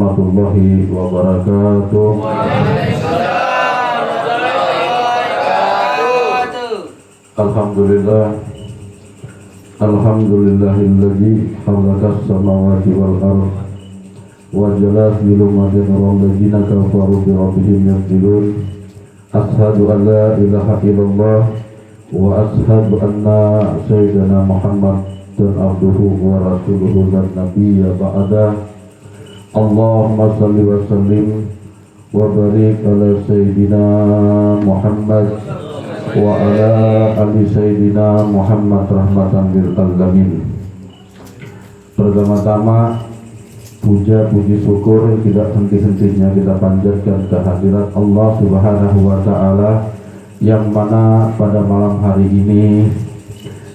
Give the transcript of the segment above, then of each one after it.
warahmatullahi wabarakatuh. Alhamdulillah. Alhamdulillahilladzi khalaqas samawati wal ardh wa jala fi dhulumatin walladzina kafaru bi rabbihim ya'dilun. Ashhadu an la ilaha illallah wa ashhadu anna sayyidina Muhammad dan abduhu wa rasuluhu dan nabiyya ba'da. Allahumma salli wa sallim wa barik ala sayyidina Muhammad wa ala ali sayyidina Muhammad rahmatan lil alamin. Pertama-tama puja puji syukur tidak henti-hentinya kita panjatkan kehadirat Allah Subhanahu wa taala, yang mana pada malam hari ini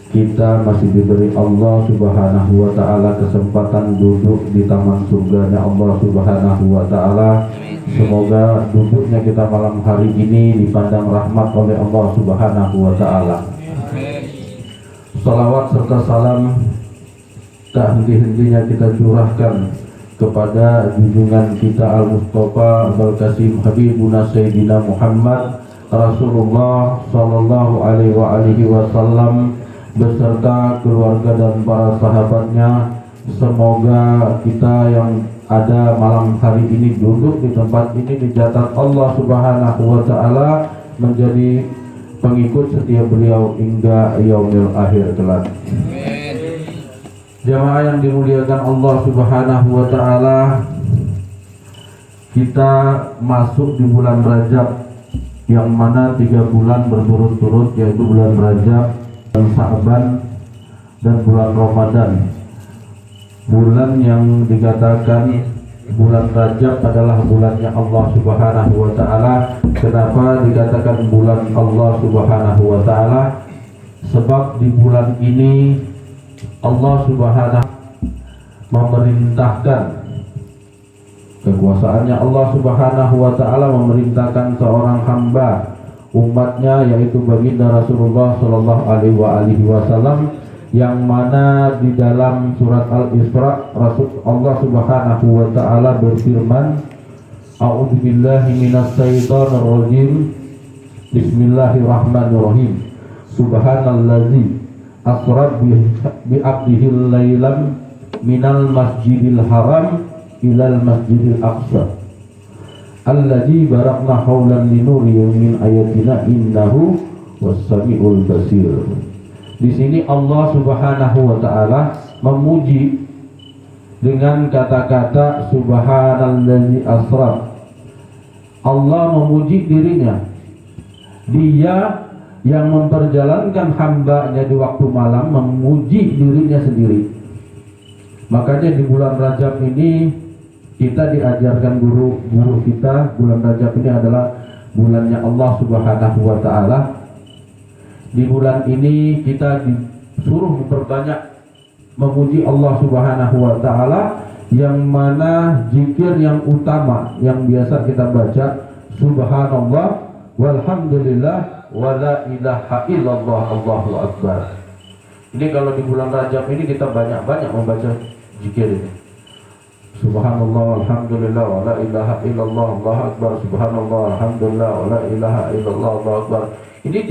kita masih diberi Allah Subhanahu wa taala kesempatan duduk di taman surganya Allah Subhanahu wa taala. Semoga duduknya kita malam hari ini dipandang rahmat oleh Allah Subhanahu wa taala. Salawat serta salam tak henti-hentinya kita curahkan kepada junjungan kita Al-Mustafa Al-Qasim Habibuna Sayyidina Muhammad Rasulullah sallallahu alaihi wasallam beserta keluarga dan para sahabatnya. Semoga kita yang ada malam hari ini duduk di tempat ini dicatat Allah Subhanahu wa taala menjadi pengikut setia beliau hingga yaumil akhir kelak. Jamaah yang dimuliakan Allah Subhanahu wa taala, kita masuk di bulan Rajab, yang mana 3 bulan berturut-turut, yaitu bulan Rajab, dan Sa'ban, dan bulan Ramadan. Bulan yang dikatakan bulan Rajab adalah bulannya Allah Subhanahu wa taala. Kenapa dikatakan bulan Allah Subhanahu wa taala? Sebab di bulan ini Allah Subhanahu memerintahkan, kekuasaannya Allah Subhanahu wa taala memerintahkan seorang hamba umatnya, yaitu baginda Rasulullah sallallahu alaihi wasallam, yang mana di dalam surat Al-Isra Rasul Allah Subhanahu wa taala berfirman, A'udzubillahi minasyaitonir rajim. Bismillahirrahmanirrahim. Subhanallazi asra bi 'abdihi lailan minal masjidil haram ilal masjidil aqsa alladzi barakna haulan linurihi min ayatina innahu was-sami'ul basir. Di sini Allah Subhanahu wa taala memuji dengan kata-kata subhanallazi asra. Allah memuji dirinya. Dia yang memperjalankan hambanya di waktu malam, memuji dirinya sendiri. Makanya di bulan Rajab ini kita diajarkan guru kita, bulan Rajab ini adalah bulannya Allah Subhanahu wa taala. Di bulan ini kita disuruh memperbanyak memuji Allah Subhanahu wa taala, yang mana zikir yang utama yang biasa kita baca subhanallah walhamdulillah wala ilaha illallah Allahu akbar. Ini kalau di bulan Rajab ini kita banyak-banyak membaca zikir ini. Subhanallah alhamdulillah wala ilaha illallah Allahu akbar. Subhanallah alhamdulillah wala ilaha illallah Allahu akbar. Ini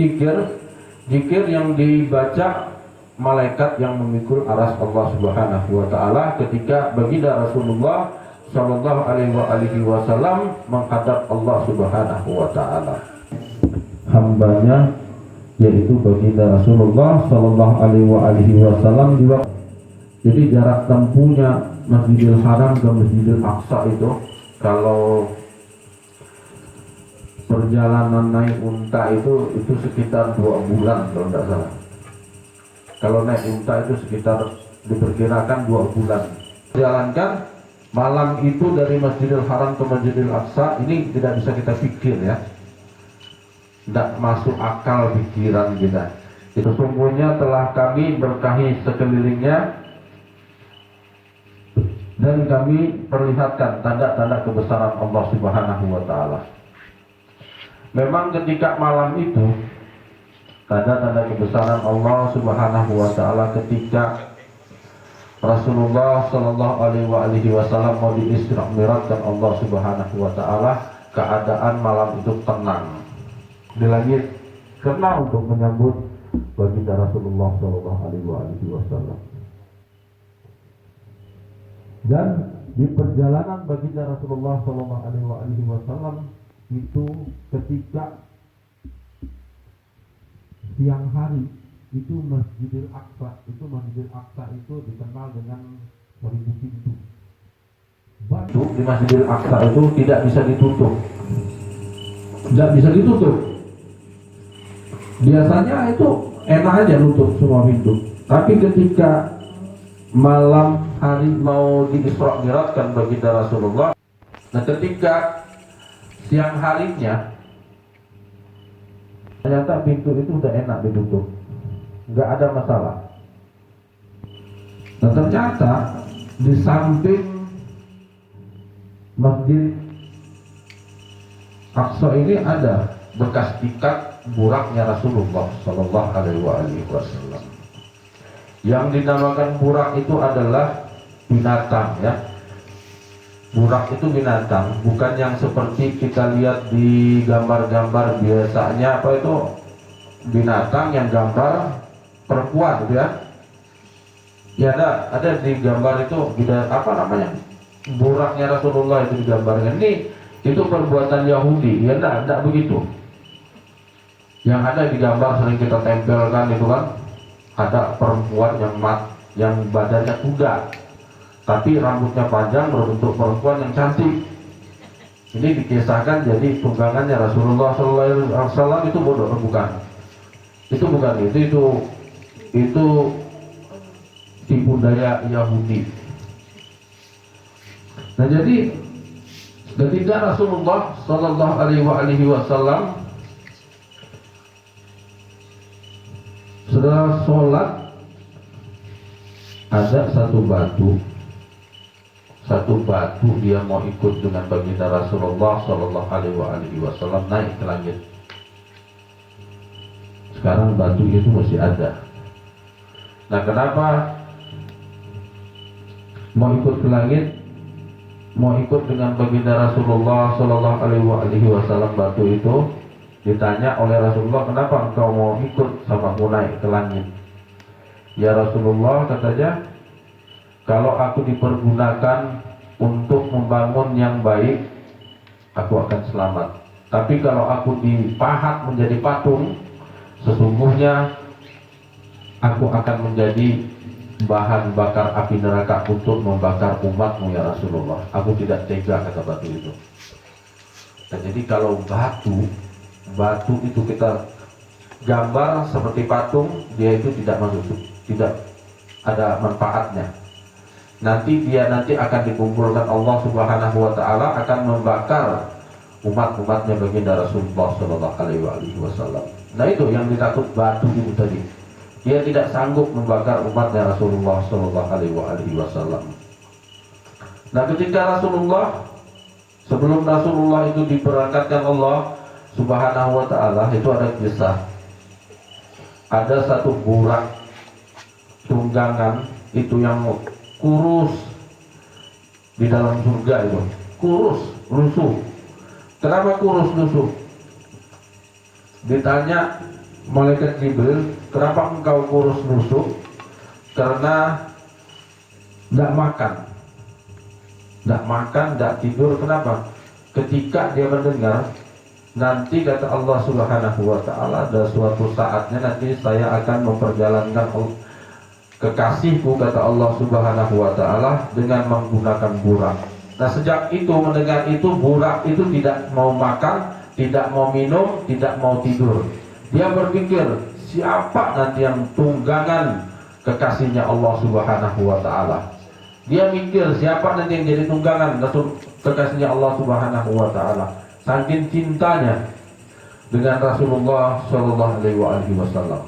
zikir yang dibaca malaikat yang memikul aras Allah Subhanahu wa taala ketika baginda Rasulullah sallallahu alaihi wasallam menghadap Allah Subhanahu wa taala. Hambanya yaitu baginda Rasulullah sallallahu alaihi wasallam di waktu. Jadi jarak tempuhnya Masjidil Haram ke Masjidil Aqsa itu, kalau perjalanan naik unta itu sekitar 2 bulan kalau tidak salah. Kalau naik unta itu sekitar diperkirakan 2 bulan. Jalankan malam itu dari Masjidil Haram ke Masjidil Aqsa, ini tidak bisa kita pikir ya. Tidak masuk akal pikiran kita. Sesungguhnya telah kami berkahi sekelilingnya dan kami perlihatkan tanda-tanda kebesaran Allah Subhanahu wa taala. Memang ketika malam itu tanda-tanda kebesaran Allah Subhanahu wa taala ketika Rasulullah Shallallahu Alaihi Wasallam mau diisra mi'rajkan Allah Subhanahu Wa Taala, keadaan malam itu tenang di langit karena untuk menyambut baginda Rasulullah Shallallahu Alaihi Wasallam. Dan di perjalanan baginda Rasulullah Shallallahu Alaihi Wasallam itu ketika siang hari itu Masjidil Aqsa itu dikenal dengan 1000 pintu. Batu di Masjidil Aqsa itu tidak bisa ditutup. Biasanya itu enak aja nutup semua pintu. Tapi ketika malam hari mau di-Isra Mi'rajkan baginda Rasulullah, nah ketika siang harinya ternyata pintu itu udah enak ditutup, nggak ada masalah. Dan ternyata di samping Masjid Aqsa ini ada bekas ikat buraknya Rasulullah Shallallahu Alaihi Wasallam. Yang dinamakan burak itu adalah binatang, ya. Burak itu binatang, bukan yang seperti kita lihat di gambar-gambar biasanya apa itu binatang yang gambar perempuan, gitu ya. Ya ada di gambar itu apa namanya? Buraknya Rasulullah itu digambarkan. Ini itu perbuatan Yahudi, ya enggak begitu. Yang ada di gambar sering kita tempelkan itu kan ada perempuan yang badannya kuda, tapi rambutnya panjang berbentuk perempuan yang cantik. Ini dikisahkan jadi tunggangannya Rasulullah SAW itu bodoh, bukan. Itu tipu daya Yahudi. Nah jadi ketika Rasulullah Shallallahu Alaihi Wasallam setelah sholat, ada satu batu dia mau ikut dengan baginda Rasulullah Shallallahu Alaihi Wasallam naik ke langit. Sekarang batu itu masih ada. Nah kenapa mau ikut ke langit, mau ikut dengan baginda Rasulullah Shallallahu Alaihi Wasallam? Batu itu ditanya oleh Rasulullah, kenapa engkau mau ikut sama aku naik ke langit? Ya Rasulullah, katanya, kalau aku dipergunakan untuk membangun yang baik, aku akan selamat. Tapi kalau aku dipahat menjadi patung, sesungguhnya aku akan menjadi bahan bakar api neraka untuk membakar umatmu ya Rasulullah. Aku tidak tega, kata batu itu. Dan jadi kalau batu itu kita gambar seperti patung, dia itu tidak masuk, tidak ada manfaatnya. Nanti akan dikumpulkan Allah Subhanahu Wa Taala akan membakar umatnya baginda Rasulullah Shallallahu Alaihi Wasallam. Nah itu yang ditakut batu itu tadi. Dia tidak sanggup membakar umatnya Rasulullah Shallallahu Alaihi Wasallam. Nah ketika sebelum Rasulullah itu diberangkatkan Allah Subhanahu Wa Taala, itu ada kisah. Ada satu burak tunggangan itu yang kurus di dalam surga itu, kurus, lusuh. Kenapa kurus, lusuh? Ditanya Malaikat Jibril, kenapa engkau kurus lusuh? Karena tidak makan, tidak tidur. Kenapa? Ketika dia mendengar, nanti kata Allah Subhanahu Wa Taala, ada suatu saatnya nanti saya akan memperjalankan kekasihku, kata Allah Subhanahu Wa Taala, dengan menggunakan burak. Nah sejak itu mendengar itu, burak itu tidak mau makan, tidak mau minum, tidak mau tidur. Dia berpikir, siapa nanti yang tunggangan kekasihnya Allah Subhanahu Wa Taala? Dia mikir siapa nanti yang jadi tunggangan kekasihnya Allah Subhanahu Wa Taala. Saking cintanya dengan Rasulullah Shallallahu Alaihi Wasallam.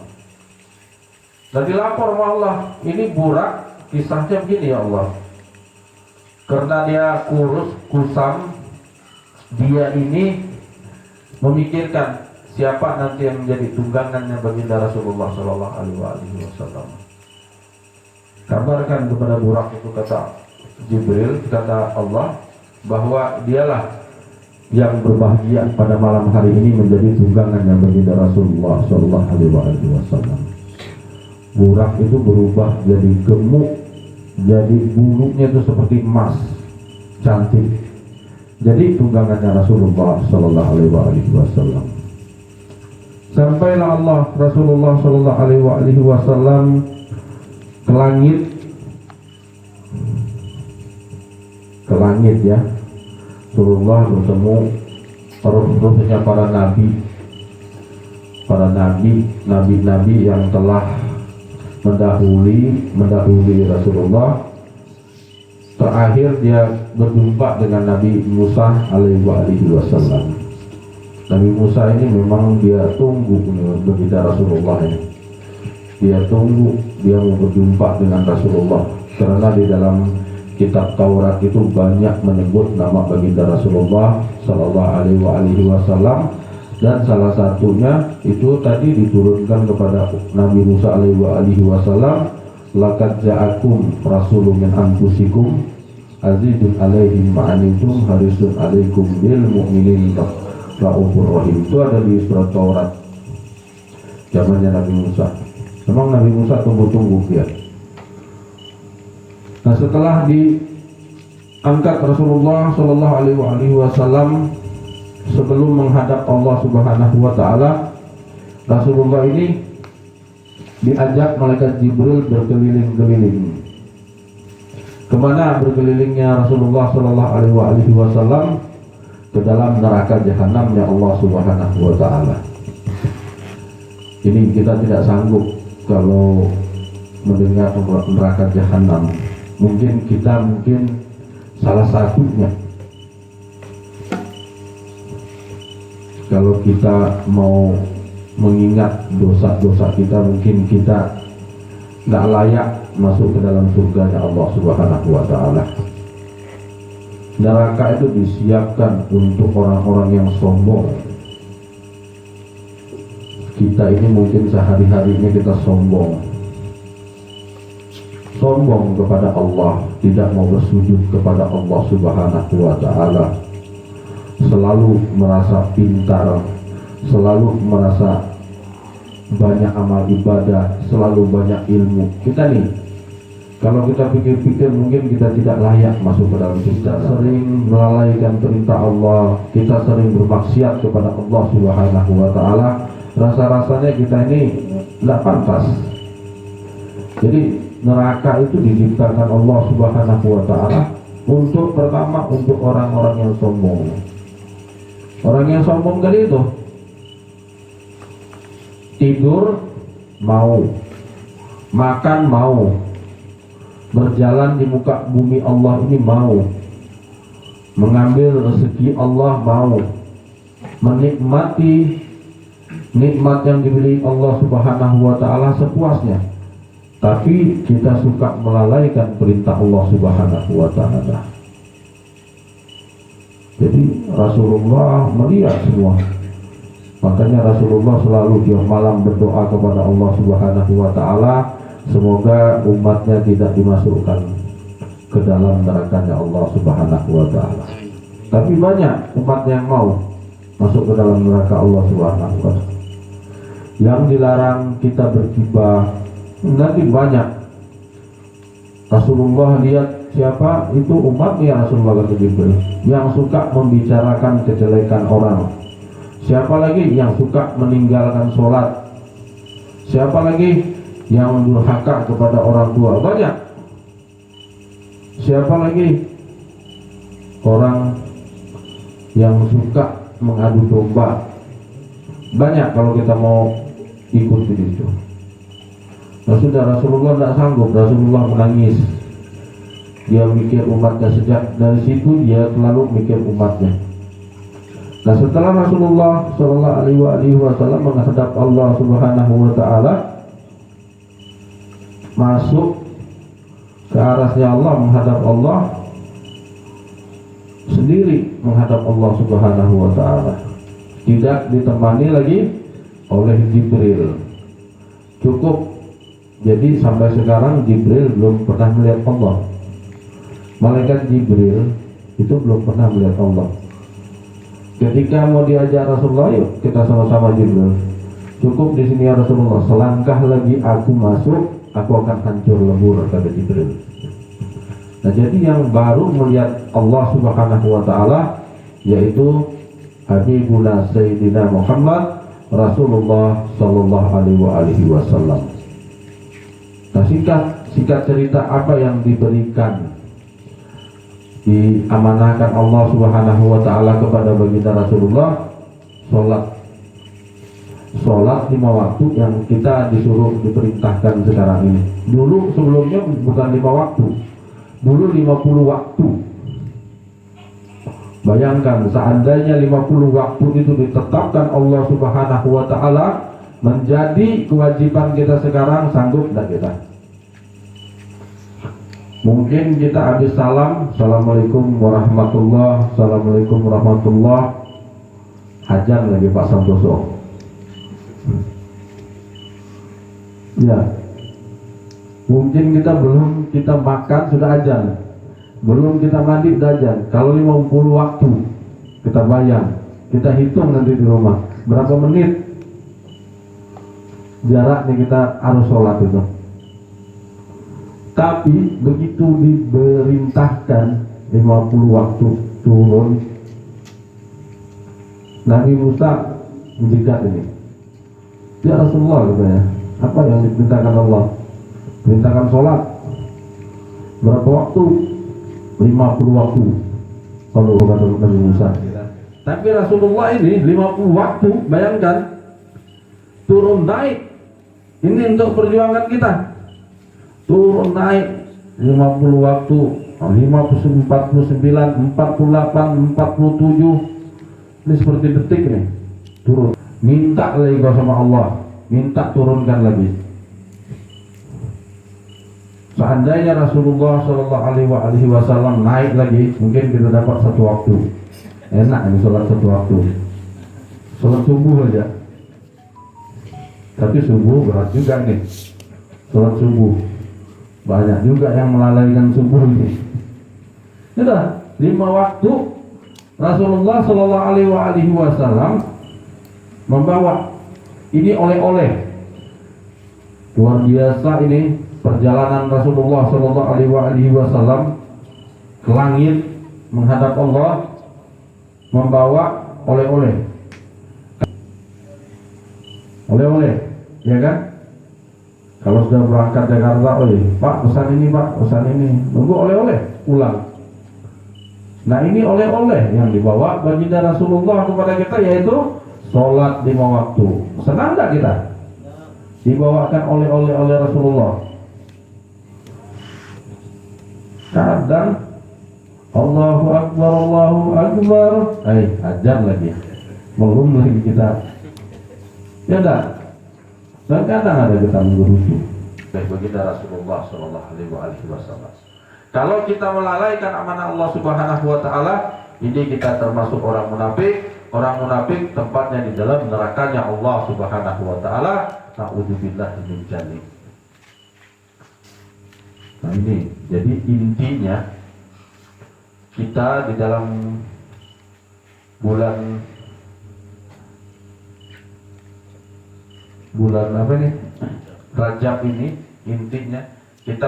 Dan dilapor sama Allah, ini burak kisahnya begini ya Allah. Karena dia kurus, kusam, dia ini memikirkan siapa nanti yang menjadi tunggangannya baginda Rasulullah Shallallahu Alaihi Wasallam. Kabarkan kepada Burak itu, kata Jibril, kata Allah, bahwa dialah yang berbahagia pada malam hari ini menjadi tunggangannya baginda Rasulullah Shallallahu Alaihi Wasallam. Burak itu berubah jadi gemuk, jadi bulunya itu seperti emas, cantik. Jadi tunggangannya Rasulullah Shallallahu Alaihi Wasallam. Sampailah Allah Rasulullah Shallallahu Alaihi Wasallam ke langit ya. Rasulullah bertemu terus-terusnya para nabi yang telah mendahului Rasulullah. Terakhir dia berjumpa dengan Nabi Musa alaihi wasallam. Nabi Musa ini memang dia tunggu begitu Rasulullah ini. Dia tunggu, dia mau berjumpa dengan Rasulullah, karena di dalam kitab Taurat itu banyak menyebut nama baginda Rasulullah Sallallahu Alaihi Wasallam, dan salah satunya itu tadi diturunkan kepada Nabi Musa Alaihi Wasallam, laqad ja'akum rasulun min anfusikum azizun alaihi ma'anitum harisun alaikum bil mu'minin raufur rahim. Itu ada di surat Taurat zamannya Nabi Musa. Memang Nabi Musa tunggu-tunggu ya. Nah, setelah diangkat Rasulullah Shallallahu Alaihi Wasallam, sebelum menghadap Allah Subhanahu Wa Taala, Rasulullah ini diajak malaikat Jibril berkeliling-keliling. Kemana berkelilingnya Rasulullah Shallallahu Alaihi Wasallam? Ke dalam neraka jahanamnya Allah Subhanahu Wa Taala. Ini kita tidak sanggup kalau mendengar neraka jahanam. Mungkin salah satunya. Kalau kita mau mengingat dosa-dosa kita, mungkin kita nggak layak masuk ke dalam surganya Allah Subhanahu Wa Taala. Neraka itu disiapkan untuk orang-orang yang sombong. Kita ini mungkin sehari-harinya kita sombong kepada Allah, tidak mau bersujud kepada Allah Subhanahu Wa Taala, selalu merasa pintar, selalu merasa banyak amal ibadah, selalu banyak ilmu. Kita nih, kalau kita pikir-pikir mungkin kita tidak layak masuk ke dalam surga. Kita sering melalaikan perintah Allah, kita sering bermaksiat kepada Allah Subhanahu Wa Taala. Rasa-rasanya kita ini tidak pantas. Jadi neraka itu diciptakan Allah Subhanahu Wa Taala untuk pertama untuk orang-orang yang sombong. Orang yang sombong tadi itu tidur mau, makan mau, berjalan di muka bumi Allah ini mau, mengambil rezeki Allah mau, menikmati nikmat yang diberi Allah Subhanahu Wa Taala sepuasnya. Tapi kita suka melalaikan perintah Allah Subhanahu Wa Taala. Jadi Rasulullah melihat semua. Makanya Rasulullah selalu tiap malam berdoa kepada Allah Subhanahu Wa Taala, semoga umatnya tidak dimasukkan ke dalam nerakanya Allah Subhanahu Wa Taala. Tapi banyak umat yang mau masuk ke dalam neraka Allah Subhanahu Wa Taala. Yang dilarang kita bergibah, nanti banyak. Rasulullah lihat siapa itu umatnya Rasulullah Jibril yang suka membicarakan kejelekan orang. Siapa lagi yang suka meninggalkan sholat? Siapa lagi yang durhaka kepada orang tua? Banyak. Siapa lagi orang yang suka mengadu domba? Banyak kalau kita mau ikut di situ. Rasulullah tidak sanggup. Rasulullah menangis. Dia mikir umatnya, sejak dari situ dia selalu mikir umatnya. Nah, setelah Rasulullah Shallallahu Alaihi Wasallam menghadap Allah Subhanahu Wa Taala, masuk ke arahnya Allah, menghadap Allah, sendiri menghadap Allah Subhanahu Wa Taala, tidak ditemani lagi oleh Jibril. Cukup Jadi sampai sekarang Jibril belum pernah melihat Allah. Malaikat Jibril itu belum pernah melihat Allah. Ketika mau diajak Rasulullah, yuk kita sama-sama Jibril. Cukup di sini ya Rasulullah, selangkah lagi aku masuk, aku akan hancur lebur, kata Jibril. Nah, jadi yang baru melihat Allah Subhanahu wa taala yaitu Habibuna Sayyidina Muhammad Rasulullah sallallahu alaihi wasallam. Nah, singkat cerita apa yang diberikan, diamanahkan Allah Subhanahu wa taala kepada baginda Rasulullah, sholat 5 waktu yang kita disuruh diperintahkan sekarang ini. Dulu sebelumnya bukan 5 waktu, dulu 50 waktu. Bayangkan seandainya 50 waktu itu ditetapkan Allah Subhanahu wa taala menjadi kewajiban kita sekarang, sanggup enggak kita? Mungkin kita habis salam, assalamualaikum warahmatullah, assalamualaikum warahmatullah, hajar lagi Pak Santoso. Ya, mungkin kita makan sudah azan, belum kita mandi sudah azan. Kalau 50 waktu kita bayang, kita hitung nanti di rumah berapa menit jaraknya kita harus sholat itu. Tapi begitu diperintahkan 50 waktu turun, Nabi Musa menjikat ini, ya Rasulullah katanya, apa yang diperintahkan Allah? Perintahkan sholat berapa waktu? 50 waktu. Kalau kata Nabi Musa. Tapi Rasulullah ini 50 waktu, bayangkan, turun naik. Ini untuk perjuangan kita. Turun naik 50 waktu, 50, 49, 48, 47. Ini seperti detik nih. Turun. Minta lagi sama Allah, minta turunkan lagi. Seandainya Rasulullah Shallallahu Alaihi Wasallam naik lagi, mungkin kita dapat 1 waktu. Enak ini sholat 1 waktu. Sholat subuh aja. Tapi subuh berat juga nih. Sholat subuh banyak juga yang melalaikan subuh ini. Sudah 5 waktu Rasulullah Shallallahu Alaihi Wasallam membawa ini oleh-oleh. Luar biasa ini perjalanan Rasulullah Shallallahu Alaihi Wasallam ke langit menghadap Allah, membawa oleh-oleh, ya kan? Kalau sudah berangkat Jakarta, Pak pesan ini, Pak pesan ini, nunggu oleh-oleh pulang. Nah, ini oleh-oleh yang dibawa baginda Rasulullah kepada kita, yaitu sholat 5 waktu. Senang nggak kita dibawakan oleh-oleh oleh Rasulullah? Kadang Allahu Akbar, ajar lagi, belum lagi kita, ya dah. Dan kadang ada kita menggerutu. Baik baginda Rasulullah Shallallahu Alaihi Wasallam. Kalau kita melalaikan amanah Allah Subhanahu Wa Taala, ini kita termasuk orang munafik. Orang munafik tempatnya di dalam nerakanya Allah Subhanahu Wa Taala. Na'udzubillah min dzalik. Nah ini, jadi intinya kita di dalam bulan apa nih? Rajab ini, intinya kita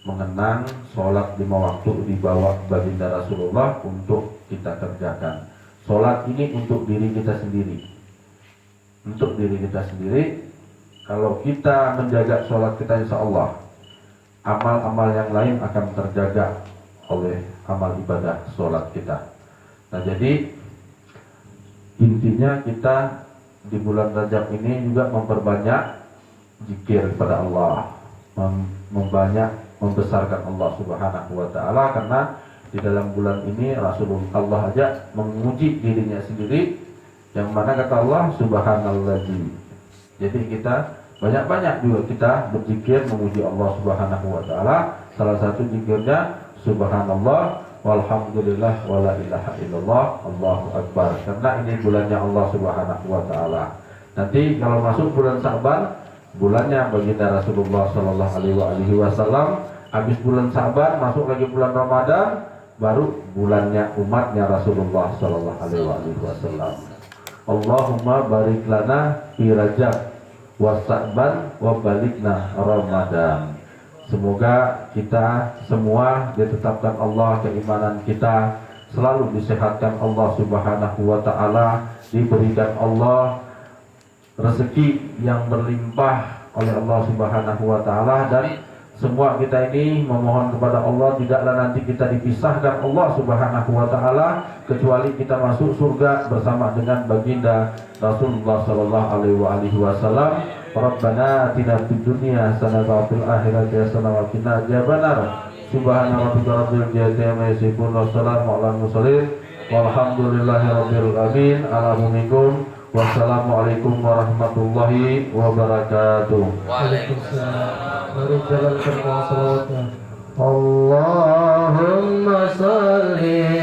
mengenang sholat 5 waktu di bawah baginda Rasulullah untuk kita kerjakan. Sholat ini untuk diri kita sendiri. Untuk diri kita sendiri. Kalau kita menjaga sholat kita, insya Allah amal-amal yang lain akan terjaga oleh amal ibadah sholat kita. Nah, jadi intinya kita di bulan Rajab ini juga memperbanyak zikir kepada Allah, membesarkan Allah Subhanahu Wa Taala, karena di dalam bulan ini Rasulullah aja menguji dirinya sendiri, yang mana kata Allah Subhanalladzi. Jadi kita banyak-banyak juga kita berzikir memuji Allah Subhanahu Wa Taala. Salah satu zikirnya Subhanallah walhamdulillah wala ilaha illallah Allahu Akbar, karena ini bulannya Allah Subhanahu Wa Taala. Nanti kalau masuk bulan Sa'ban, bulannya baginda Rasulullah Shallallahu Alaihi Wasallam. Habis bulan Sa'ban masuk lagi bulan Ramadan, baru bulannya umatnya Rasulullah Shallallahu Alaihi Wasallam. Allahumma barik lana fi Rajab wa Sa'ban wa balikna Ramadan. Semoga kita semua ditetapkan Allah, keimanan kita selalu disehatkan Allah Subhanahu wa taala, diberikan Allah rezeki yang berlimpah oleh Allah Subhanahu wa taala, dan semua kita ini memohon kepada Allah tidaklah nanti kita dipisahkan Allah Subhanahu wa taala kecuali kita masuk surga bersama dengan baginda Rasulullah sallallahu alaihi wasallam. Rabbana atina fid dunya hasanah wa fil akhirati hasanah wa qina adzabannar. Subhana rabbika rabbil izzati amma yasifun wa salamun alal mursalin walhamdulillahi rabbil alamin. Alhamdulillah. Wassalamualaikum warahmatullahi wabarakatuh. Waalaikumsalam. Mari jalankan salawatnya. Allahumma salli